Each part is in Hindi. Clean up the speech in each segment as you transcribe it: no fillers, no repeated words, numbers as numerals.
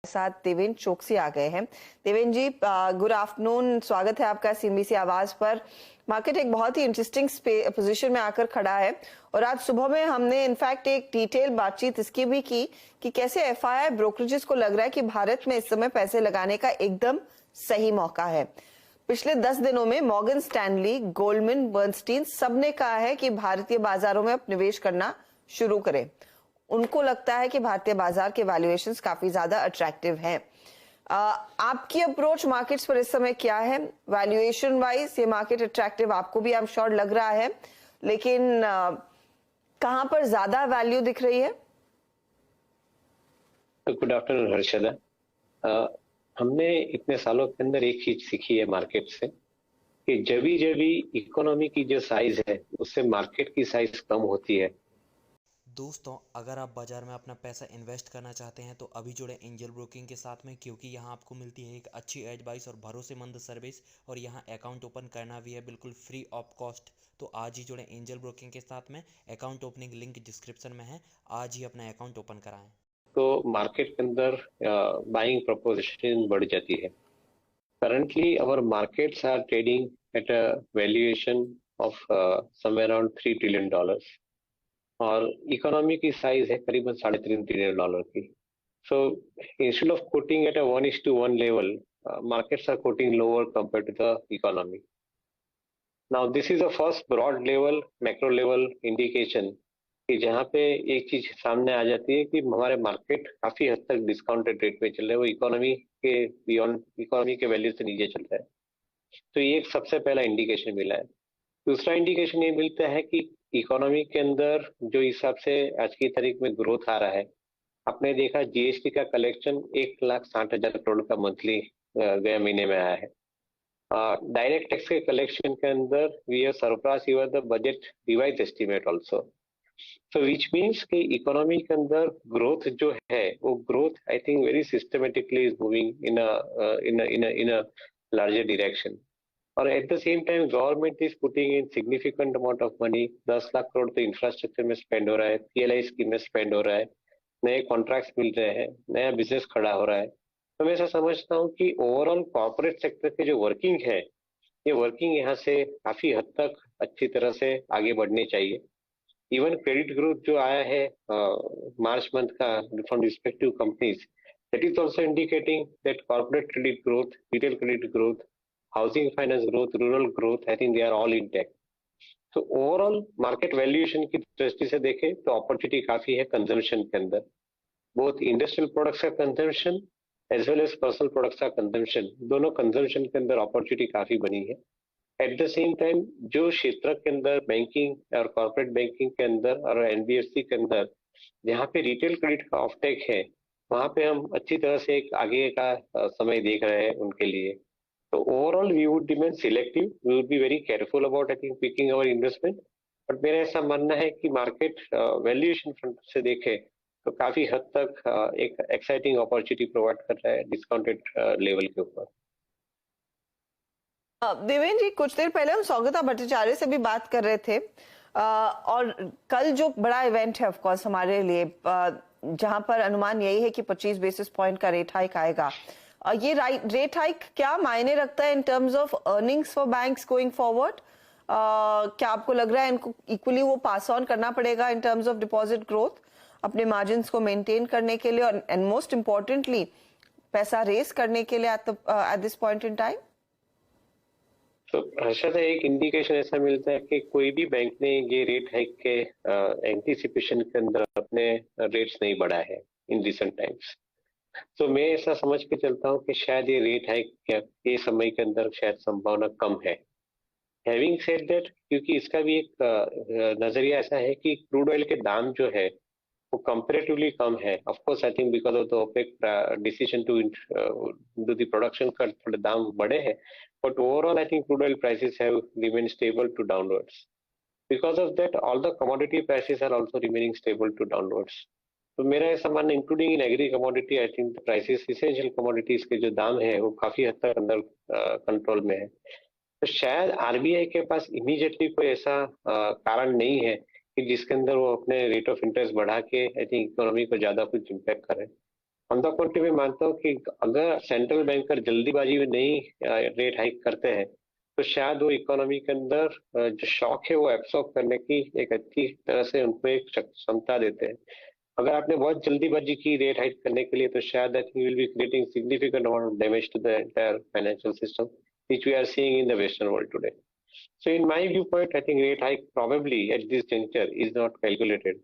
साथ देवेंद्र चौकसी आ गए हैं। देवेंद्र जी, गुड आफ्टरनून, स्वागत है आपका सीएनबीसी आवाज पर। मार्केट एक बहुत ही इंटरेस्टिंग पोजीशन में आकर खड़ा है और आज सुबह में हमने इनफैक्ट एक डिटेल बातचीत इसकी भी की कि कैसे एफआईआई ब्रोकरेजेस को लग रहा है कि भारत में इस समय पैसे लगाने का एकदम सही मौका है। पिछले 10 दिनों में मॉर्गन स्टैनली, गोल्डमैन, बर्नस्टीन सबने कहा है कि भारतीय बाजारों में अब निवेश करना शुरू करें। उनको लगता है कि भारतीय बाजार के वैल्यूएशंस काफी ज्यादा अट्रैक्टिव हैं। आपकी अप्रोच मार्केट्स पर इस समय क्या है? वैल्यूएशन वाइज ये मार्केट अट्रैक्टिव आपको भी आई एम श्योर लग रहा है, लेकिन कहां पर ज्यादा वैल्यू दिख रही है? Good afternoon Harshada. हमने इतने सालों के अंदर एक चीज सीखी है मार्केट से कि जब भी इकोनॉमी की जो साइज है उससे मार्केट की साइज कम होती है। दोस्तों, अगर आप बाजार में अपना पैसा इन्वेस्ट करना चाहते हैं तो अभी जुड़े एंजल ब्रोकिंग के साथ में, क्योंकि यहाँ आपको मिलती है एक अच्छी एडवाइस और भरोसेमंद सर्विस और यहाँ अकाउंट ओपन करना भी है बिल्कुल फ्री ऑफ कॉस्ट। तो आज ही जुड़े एंजल ब्रोकिंग के साथ में। अकाउंट ओपनिंग लिंक डिस्क्रिप्शन में है, आज ही अपना अकाउंट ओपन कराएं। तो मार्केट के अंदर बाइंग प्रोपोजिशन बढ़ जाती है। Currently our markets are trading at a valuation of somewhere around $3 trillion और इकोनॉमी की साइज है करीबन $3.5 ट्रिलियन की। So instead of quoting at a 1:1 level, markets are quoting lower compared to the economy. Now this is the first broad level, macro level indication कि जहाँ पे एक चीज सामने आ जाती है कि हमारे मार्केट काफी हद तक डिस्काउंटेड रेट में चल रहे हैं, वो इकोनॉमी के बियॉन्ड, इकोनॉमी के वैल्यू से नीचे चल रहा है। तो ये एक सबसे पहला इंडिकेशन मिला है। दूसरा इंडिकेशन ये मिलता है कि इकोनॉमी के अंदर जो हिसाब से आज की तारीख में ग्रोथ आ रहा है, आपने देखा जीएसटी का कलेक्शन 1,60,000 करोड़ का मंथली गए महीने में आया है। डायरेक्ट टैक्स के कलेक्शन के अंदर we have surpass even the budget revise estimate also. So which means कि इकोनॉमी के अंदर ग्रोथ जो है वो growth I think very systematically is moving in a larger direction. और at the same time government is putting in significant amount of money. 10 lakh crore तो इंफ्रास्ट्रक्चर में स्पेंड हो रहा है, पीएलआई स्कीम में स्पेंड हो रहा है, नए कॉन्ट्रैक्ट्स मिल रहे हैं, नया बिजनेस खड़ा हो रहा है। तो मैं ऐसा समझता हूँ कि ओवरऑल कॉर्पोरेट सेक्टर की जो वर्किंग है, ये वर्किंग यहाँ से काफी हद तक अच्छी तरह से आगे बढ़नी चाहिए। इवन क्रेडिट ग्रोथ जो आया है मार्च मंथ का from respective companies, that is also indicating that corporate credit growth, retail credit growth, housing finance growth, rural growth, I think they are all intact. तो ओवरऑल मार्केट वैल्यूएशन की दृष्टि से देखें तो अपॉर्चुनिटी काफी है कंजम्पशन के अंदर, बोथ इंडस्ट्रियल प्रोडक्ट्स का consumption as well as personal products का कंजम्पशन, दोनों कंजम्पशन के अंदर अपॉर्चुनिटी काफी बनी है। एट द सेम टाइम जो क्षेत्र के अंदर बैंकिंग और कॉर्पोरेट बैंकिंग के अंदर और एनबीएफसी के अंदर जहाँ पे रिटेल क्रेडिट का ऑफटेक है, वहां पे हम अच्छी तरह से एक आगे का समय देख रहे हैं उनके लिए। तो overall we would remain selective, we would be very careful about I think picking our investment. But मेरा ऐसा मानना है कि मार्केट वैल्यूएशन फ्रंट से देखे तो काफी हद तक एक एक्साइटिंग अपॉर्चुनिटी प्रोवाइड कर रहा है डिस्काउंटेड लेवल के ऊपर। देवेंद्र जी, कुछ देर पहले हम सौगता भट्टाचार्य से भी बात कर रहे थे और कल जो बड़ा इवेंट है ऑफ कोर्स हमारे लिए, जहां पर अनुमान यही है कि 25 बेसिस पॉइंट का रेट हाइक आएगा। ये रेट हाइक क्या मायने रखता है in terms of earnings for banks going forward? क्या आपको लग रहा है इनको इक्वली वो पास ऑन करना पड़ेगा in terms of deposit growth अपने मार्जिन्स को मेंटेन करने के लिए और एंड मोस्ट इम्पोर्टेंटली पैसा रेस करने के लिए eight this point in time? तो हर्षद, एक इंडिकेशन ऐसा मिलता है कि कोई भी बैंक ने ये रेट हाइक के एंटीसिपेशन के अंदर अपने रेट्स नहीं बढ़ाए हैं इन रिसेंट टाइम्स। तो मैं ऐसा समझ के चलता हूँ कि शायद ये रेट हाइक के समय के अंदर शायद संभावना कम है। हैविंग सेड दैट, क्योंकि इसका भी एक नजरिया ऐसा है कि क्रूड ऑयल के दाम जो है वो कंपेरेटिवली कम है। Of course I think because of the OPEC decision to do the production cut, थोड़े दाम बढ़े हैं, but overall I think crude oil prices have remained stable to downwards. Because of that, all the commodity prices are also remaining stable to downwards. तो मेरा ऐसा मानना, including in agree commodity, I think prices essential commodities के जो दाम है वो काफी हद तक अंदर कंट्रोल में है। तो शायद आरबीआई के पास इमीडिएटली कोई ऐसा कारण नहीं है कि जिसके अंदर वो अपने रेट ऑफ इंटरेस्ट बढ़ा के आई थिंक इकोनॉमी को ज्यादा कुछ इम्पैक्ट करे। ऑन द कंट्री में मानता हूँ कि अगर सेंट्रल बैंकर जल्दीबाजी में नहीं रेट हाइक करते हैं तो शायद वो इकोनॉमी के अंदर जो शॉक है वो एब्सॉर्ब करने की एक अच्छी तरह से उनको एक क्षमता देते हैं। अगर आपने बहुत जल्दीबाजी की रेट हाइक करने के लिए तो शायद I think will be creating significant amount of damage to the entire financial system which we are seeing in the western world today. So in my viewpoint, I think rate hike probably at this juncture is not calculated.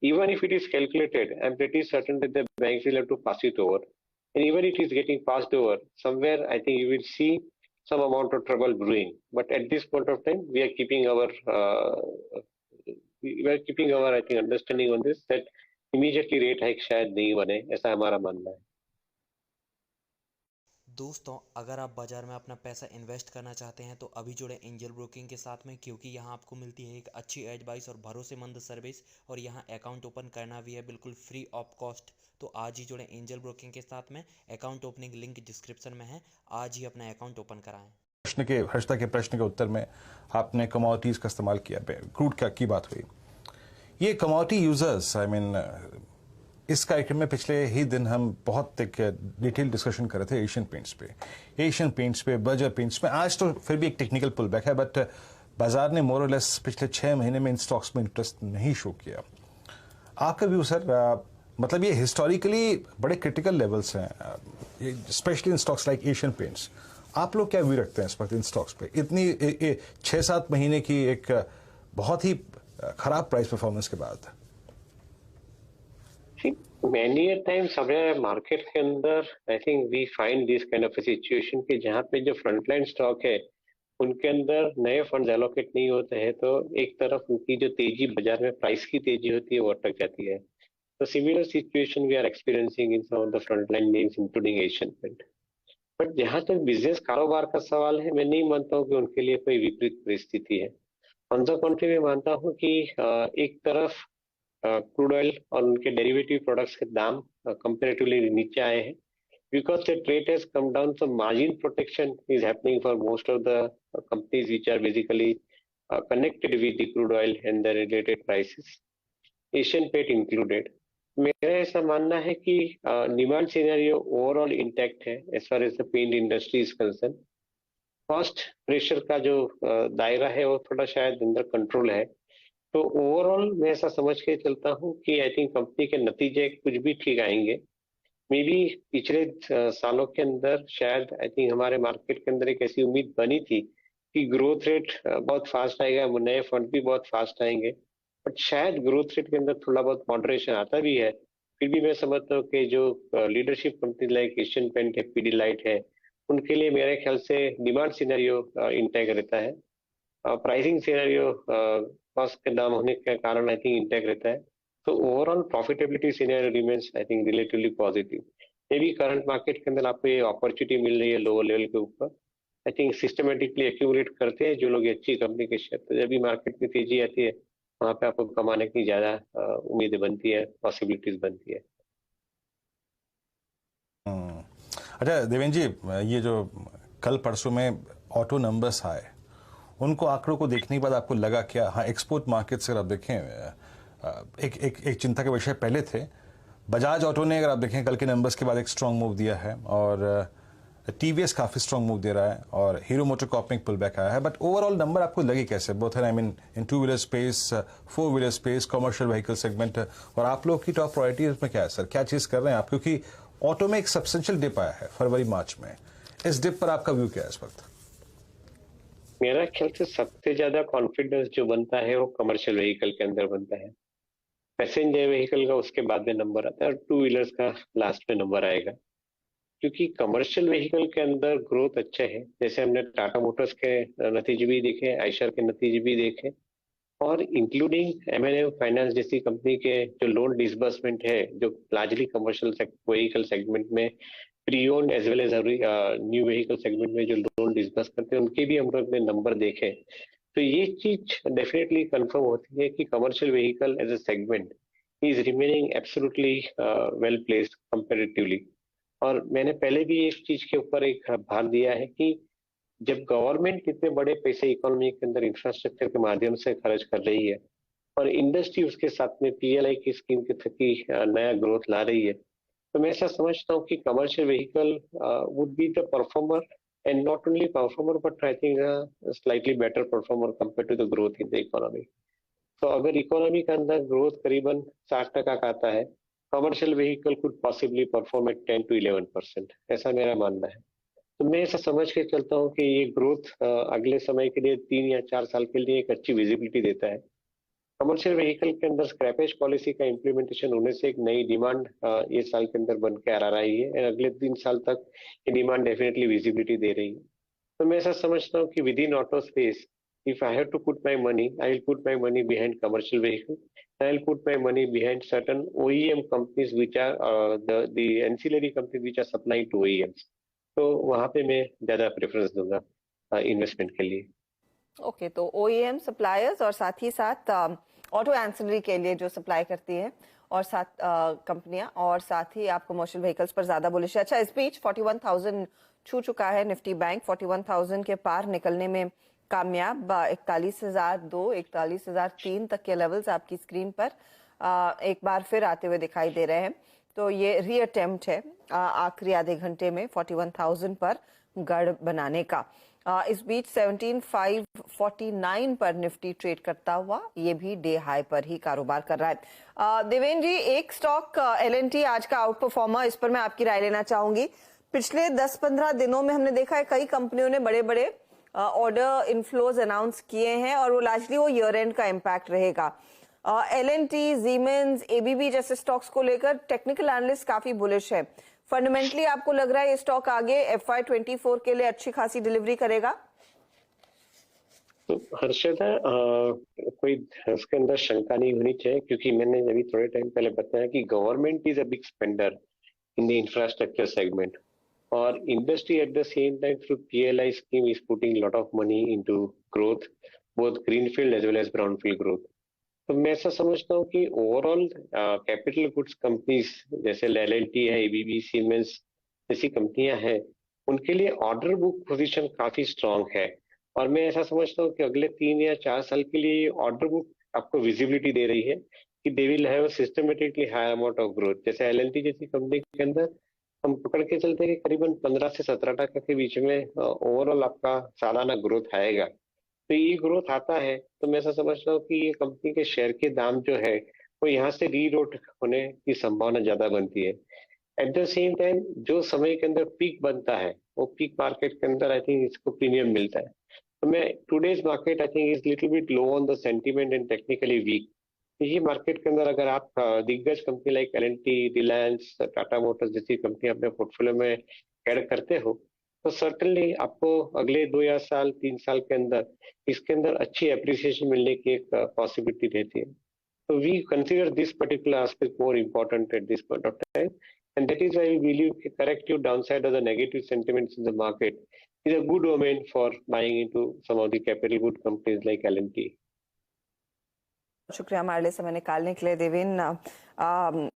Even if it is calculated, I'm pretty certain that the banks will have to pass it over. And even if it is getting passed over, somewhere I think you will see some amount of trouble brewing. But at this point of time, we are keeping our I think understanding on this that immediately rate hike शायद नहीं बने, ऐसा हमारा मानना है। दोस्तों अगर आप बाजार में अपना पैसा इन्वेस्ट करना चाहते हैं तो अभी जुड़े एंजल ब्रोकिंग के साथ में, क्योंकि यहाँ आपको मिलती है एक अच्छी एडवाइस और भरोसेमंद सर्विस, और यहाँ अकाउंट ओपन करना भी है बिल्कुल फ्री ऑफ कॉस्ट। तो आज ही जुड़े एंजल ब्रोकिंग के साथ में, अकाउंट ओपनिंग लिंक डिस्क्रिप्शन में है, आज ही अपना अकाउंट ओपन कराएं। हर्षदा के प्रश्न के उत्तर में आपने कमोडिटीज का इस्तेमाल किया, क्रूड की बात हुई। ये कमोडिटी यूजर्स इस कार्यक्रम में पिछले ही दिन हम बहुत एक डिटेल डिस्कशन कर रहे थे एशियन पेंट्स पे, बर्जर पेंट्स में। आज तो फिर भी एक टेक्निकल पुल बैक है, बट बाजार ने मोर और लेस पिछले 6 महीने में इन स्टॉक्स में इंटरेस्ट नहीं शो किया। आपका व्यू सर, मतलब ये हिस्टोरिकली बड़े क्रिटिकल लेवल्स हैं, specially in stocks like Asian paints. आप लोग क्या व्यू रखते हैं इस वक्त इन स्टॉक्स पे, इतनी 6-7 महीने की एक बहुत ही खराब प्राइस परफॉर्मेंस के बाद? Many a times हमारे मार्केट के अंदर I think we find this kind of situation कि जहाँ पे जो फ्रंटलाइन स्टॉक है उनके अंदर नए फंड एलोकेट नहीं होते हैं, तो एक तरफ उनकी जो तेजी बाजार में प्राइस की तेजी होती है वो अटक जाती है। तो similar situation we are experiencing in some of the frontline names including Asian Paint. But जहाँ तक बिजनेस कारोबार का सवाल है, मैं नहीं मानता हूँ कि उनके लिए कोई विपरीत परिस्थिति है। ऑन द कंट्री में मानता हूँ कि एक तरफ क्रूड ऑयल और उनके डेरिवेटिव प्रोडक्ट्स के दाम कंपैरेटिवली नीचे आए हैं because the rate has come down, so margin protection is happening for most of the companies which are basically connected with the crude oil and the related prices, Asian Paint included. मेरा ऐसा मानना है कि डिमांड सिनेरियो ओवरऑल इंटैक्ट है as far as the paint industry is concern. Cost pressure का जो दायरा है वो थोड़ा शायद अंदर कंट्रोल है। तो ओवरऑल मैं ऐसा समझ के चलता हूँ कि आई थिंक कंपनी के नतीजे कुछ भी ठीक आएंगे। मे बी पिछले सालों के अंदर शायद आई थिंक हमारे मार्केट के अंदर एक ऐसी उम्मीद बनी थी कि ग्रोथ रेट बहुत फास्ट आएगा, नए फंड भी बहुत फास्ट आएंगे, बट शायद ग्रोथ रेट के अंदर थोड़ा बहुत मॉडरेशन आता भी है। फिर भी मैं समझता हूँ कि जो leadership company like Asian Paint है, पीडीलाइट है, उनके लिए मेरे ख्याल से डिमांड सिनेरियो इंटैक्ट रहता है। प्राइसिंग सिनेरियो कॉस्ट के दाम होने के कारण आई थिंक इंटैक्ट रहता है। तो overall profitability scenario remains I think relatively positive. May be current market के अंदर आपको ये अपॉर्चुनिटी मिल रही है लोअर लेवल के ऊपर, आई थिंक सिस्टमेटिकली एक्यूमुलेट करते हैं जो लोग अच्छी कंपनी के शेयर, तो जब भी मार्केट में तेजी आती है वहां पे आपको कमाने की ज्यादा उम्मीदें बनती है, पॉसिबिलिटीज बनती है। अच्छा देवेंद्र जी, ये जो कल परसों में ऑटो नंबर्स आए, उनको आंकड़ों को देखने के बाद आपको लगा क्या? हाँ, एक्सपोर्ट मार्केट से अगर आप देखें, एक चिंता के विषय पहले थे। बजाज ऑटो ने अगर आप देखें कल के नंबर्स के बाद एक स्ट्रांग मूव दिया है, और टीवीएस काफी स्ट्रांग मूव दे रहा है, और हीरो मोटर कॉर्प में पुल बैक आया है। बट ओवरऑल नंबर आपको लगे कैसे? Both I mean in 2 wheeler space, 4 wheeler space, commercial vehicle segment, और आप लोग की टॉप प्रायोरिटी इसमें क्या है सर? क्या चीज कर रहे हैं आप? क्योंकि ऑटो में एक सब्सटेंशियल डिप आया है फरवरी मार्च में, इस डिप पर आपका व्यू क्या है इस वक्त? मेरा ख्याल से सबसे ज्यादा कॉन्फिडेंस जो बनता है वो कमर्शियल व्हीकल के अंदर बनता है। पैसेंजर व्हीकल का उसके बाद में नंबर आता है और 2 व्हीलर्स का लास्ट में नंबर आएगा, क्योंकि कमर्शियल व्हीकल के अंदर ग्रोथ अच्छे है। जैसे हमने टाटा मोटर्स के नतीजे भी देखे, आयशर के नतीजे भी देखे, और इंक्लूडिंग एमएनएम फाइनेंस जैसी कंपनी के जो लोन डिसबर्समेंट है जो लार्जली कमर्शियल व्हीकल सेगमेंट में, pre owned as well as new vehicle segment में जो लोन डिसबर्स करते हैं, उनके भी हम लोग ने नंबर देखे। तो ये चीज डेफिनेटली कंफर्म होती है कि commercial vehicle as a segment is remaining absolutely well placed comparatively. और मैंने पहले भी इस चीज के ऊपर एक भार दिया है कि जब गवर्नमेंट इतने बड़े पैसे इकोनॉमी के अंदर इंफ्रास्ट्रक्चर के माध्यम से खर्च कर रही है और इंडस्ट्री उसके साथ में पीएलआई की स्कीम के थकी नया ग्रोथ ला रही है, तो मैं ऐसा समझता हूँ कि commercial vehicle would be the performer, and not only performer but I think slightly better performer compare to the growth in the economy. तो अगर इकोनॉमी के अंदर ग्रोथ करीबन 60% का आता है, commercial vehicle could possibly perform at 10 to 11%, ऐसा मेरा मानना है। तो मैं ऐसा समझ के चलता हूँ कि ये ग्रोथ अगले समय के लिए 3 या 4 साल के लिए एक अच्छी विजिबिलिटी देता है। कमर्शियल व्हीकल के अंदर स्क्रैपेज पॉलिसी का इम्प्लीमेंटेशन होने से एक नई डिमांड ये साल के अंदर बन के आ रही है, और अगले 3 साल तक ये डिमांड डेफिनेटली विजिबिलिटी दे रही है। तो मैं ऐसा समझता हूँ कि with in auto space, if I have to put my money, I will put my money behind commercial vehicle. I will put my money behind certain OEM companies which are the ancillary companies which are supplying to OEMs. तो वहाँ पे मैं ज्यादा प्रेफरेंस दूंगा इन्वेस्टमेंट के लिए। ओके, तो ओईएम सप्लायर्स और साथ ही साथ ऑटो एंसिलरी के लिए जो सप्लाई करती है और साथ कंपनियां, और साथ ही आप कमर्शियल व्हीकल्स पर ज्यादा बुलिश है। अच्छा, इस बीच 41,000 छू चुका है निफ्टी बैंक, 41,000 के पार निकलने में कामयाब। 41,002 41,003 तक के लेवल्स आपकी स्क्रीन पर एक बार फिर आते हुए दिखाई दे रहे हैं। तो ये री अटेम्प्ट है आखिरी आधे घंटे में 41,000 पर गढ़ बनाने का। इस बीच 17,549 पर निफ्टी ट्रेड करता हुआ, ये भी डे हाई पर ही कारोबार कर रहा है। देवेंद्र जी, एक स्टॉक एल&टी आज का आउट परफॉर्मर, इस पर मैं आपकी राय लेना चाहूंगी। पिछले 10-15 दिनों में हमने देखा है कई कंपनियों ने बड़े बड़े ऑर्डर इनफ्लोज अनाउंस किए हैं, और वो लार्जली वो ईयर एंड का इम्पैक्ट रहेगा। एल&टी, जीमेंस, एबीबी जैसे स्टॉक्स को लेकर टेक्निकल एनालिस्ट काफी बुलिश है। फंडामेंटली आपको लग रहा है ये स्टॉक आगे FY24 के लिए अच्छी खासी डिलीवरी करेगा? तो हर्षदा, कोई इसके अंदर शंका नहीं होनी चाहिए, क्योंकि मैंने अभी थोड़े टाइम पहले बताया कि government is a big spender in the infrastructure segment, और industry at the same time through PLI scheme is putting lot of money into growth, both greenfield as well as brownfield growth. तो मैं ऐसा समझता हूँ कि ओवरऑल कैपिटल गुड्स कंपनीज जैसे एल&टी है, एबीबी, सीमेंस जैसी कंपनियां हैं, उनके लिए ऑर्डर बुक पोजीशन काफी स्ट्रांग है, और मैं ऐसा समझता हूँ कि अगले 3 या 4 साल के लिए ऑर्डर बुक आपको विजिबिलिटी दे रही है कि they will have systematically high amount of growth. जैसे एल&टी जैसी कंपनी के अंदर हम पकड़ के चलते हैं कि करीबन 15 से 17% के बीच में ओवरऑल आपका सालाना ग्रोथ आएगा। तो ये ग्रोथ आता है तो मैं ऐसा समझता हूँ कि ये कंपनी के शेयर के दाम जो है वो यहाँ से रीरोट होने की संभावना ज्यादा बनती है। एट द सेम टाइम जो समय के अंदर पीक बनता है, वो पीक मार्केट के अंदर आई थिंक इसको प्रीमियम मिलता है। तो मैं today's market I think is little bit low on the sentiment and technically weak. ये मार्केट के अंदर अगर आप दिग्गज company like L and T, Reliance, Tata motors जैसी कंपनी अपने पोर्टफोलियो में ऐड करते हो, तो सर्टनली आपको अगले 2 या 3 साल के अंदर इसके अंदर अच्छी एप्रिसिएशन मिलने की एक पॉसिबिलिटी रहती है। तो we consider this particular aspect more important at this point of time, and that is why we believe कि corrective downside of the negative sentiments in the market is a good omen for buying into some of the capital good companies like L&T. शुक्रिया हमारे लिए समय निकालने के लिए देवेंद्र।